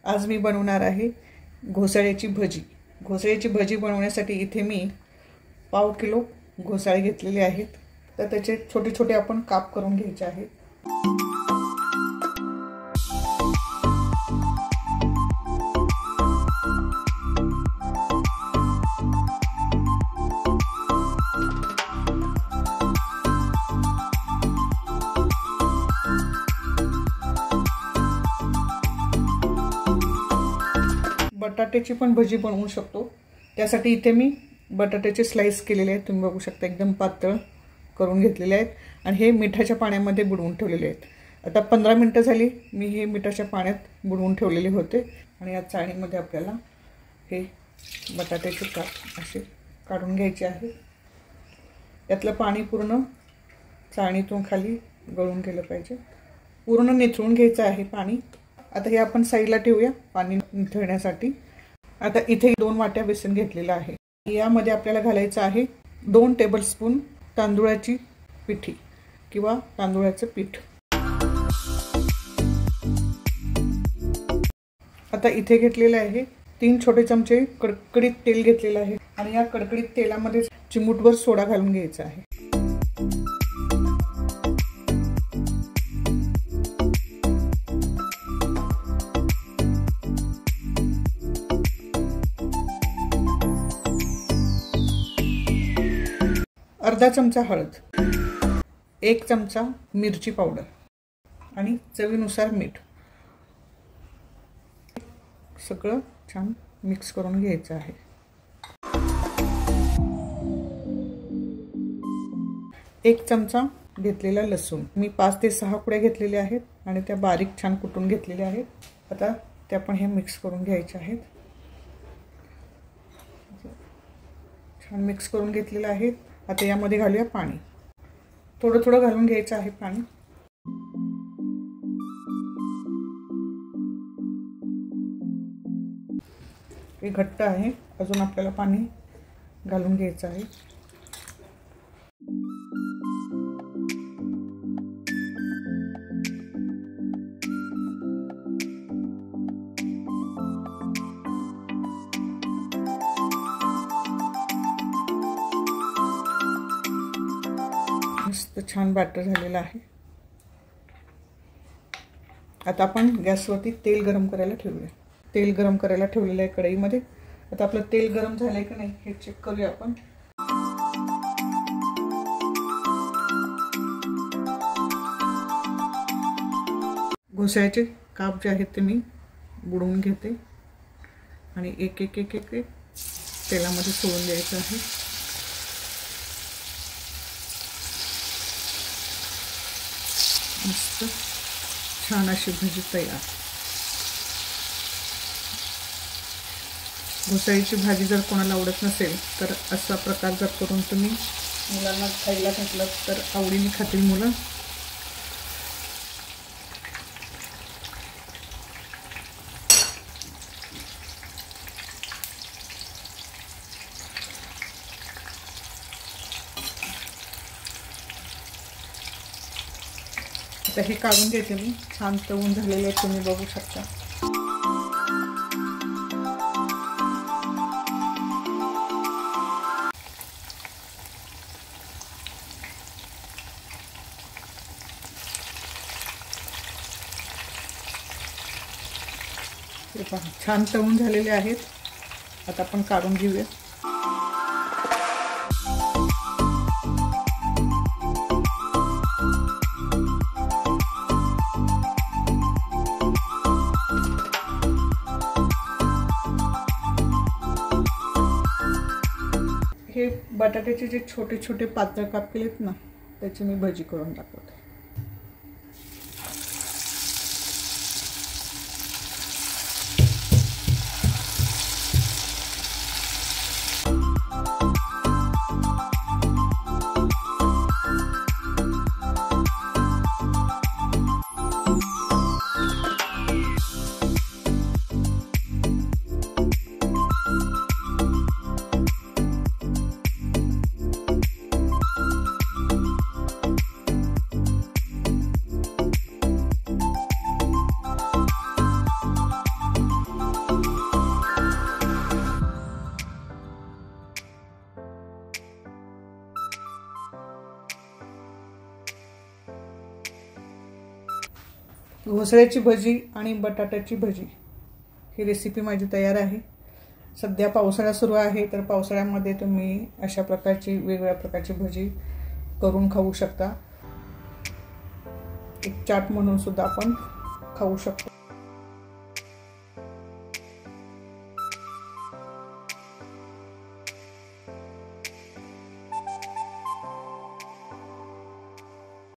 आज मी बनवणार आहे घोसाळ्याची भजी। घोसाळ्याची भजी बनवण्यासाठी इथे मी पाव किलो घोसाळे घेतलेले आहेत। तर त्याचे छोटे छोटे आपण काप करून घ्यायचे आहेत। बटाट्याची पण भजी बनवू शकतो। त्यासाठी इथे मी बटाट्याचे स्लाइस केलेले आहेत, तुम्ही बघू शकता एकदम पातळ करून घेतलेले आहेत आणि हे मिठाच्या पाण्यामध्ये बुडवून ठेवलेले आहेत। आता 15 मिनिटं झाली मी हे मिठाच्या पाण्यात बुडवून ठेवलेले होते आणि या चाळणीमध्ये आपल्याला हे बटाट्याचे काप असे काढून घ्यायचे आहे। यातलं पाणी पूर्ण चाळणीतून खाली गळून गेलं पाहिजे, पूर्ण निथळून घ्यायचं आहे पाणी। आता हे आपण साईडला ठेवूया पाणी निथळण्यासाठी। आता इथे 2 वाट्या बेसन घेतलेला आहे। यामध्ये आपल्याला घालायचं आहे 2 टेबलस्पून तांदूळाची पिठी किंवा तांदूळाचं पीठ। आता इथे घेतलेलं आहे 3 छोटे चमचे कडकडीत तेल घेतलेलं आहे आणि या कडकडीत तेलामध्ये चिमूटभर सोडा घालून घ्यायचा आहे। अर्धा चमचा हळद, 1 चमचा मिरची पावडर आणि चवीनुसार मीठ सगळं छान मिक्स करून घ्यायचं आहे। एक चमचा घेतलेला लसूण, मी 5 ते 6 कुड्या घेतलेल्या आहेत आणि त्या बारीक छान कुटून घेतलेल्या आहेत। आता त्या पण हे मिक्स करून घ्यायचे आहेत। छान मिक्स करून घेतलेलं आहे। आता यामध्ये घालूया पाणी, थोडं थोडं घालून घ्यायचं आहे पाणी। हे घट्ट आहे, अजून आपल्याला पाणी घालून घ्यायचं आहे। मस्त छान बॅटर झालेला आहे। आता आपण गॅसवरती तेल गरम करायला ठेवूया। तेल गरम करायला ठेवलेलं आहे कढईमध्ये। आता आपलं तेल गरम झालंय की नाही हे चेक करूया आपण। घोसाळ्याचे काप जे आहेत ते मी बुडवून घेते आणि एक एक एक एक तेलामध्ये सोडून द्यायचं आहे। मस्त छान अशी भजी तयार। घोसाळ्याची भाजी जर कोणाला आवडत नसेल तर असा प्रकार जर करून तुम्ही मुलांना खायला घातलं तर आवडीने खातील मुलं। आता हे काढून घेते मी, छान तळून झालेले तुम्ही बघू शकता। हे पहा छान तळून झालेले आहेत। आता आपण काढून घेऊया। हे बटाट्याचे जे छोटे छोटे पातळ काप केलेत ना त्याची मी भजी करून दाखवते। घोसाळ्याची भजी आणि बटाट्याची भजी ही रेसिपी माझी तयार आहे। सध्या पावसाळा सुरू आहे, तर पावसाळ्यामध्ये तुम्ही अशा प्रकारची वेगवेगळ्या प्रकारची भजी करून खाऊ शकता। एक चाट म्हणून सुद्धा आपण खाऊ शकतो।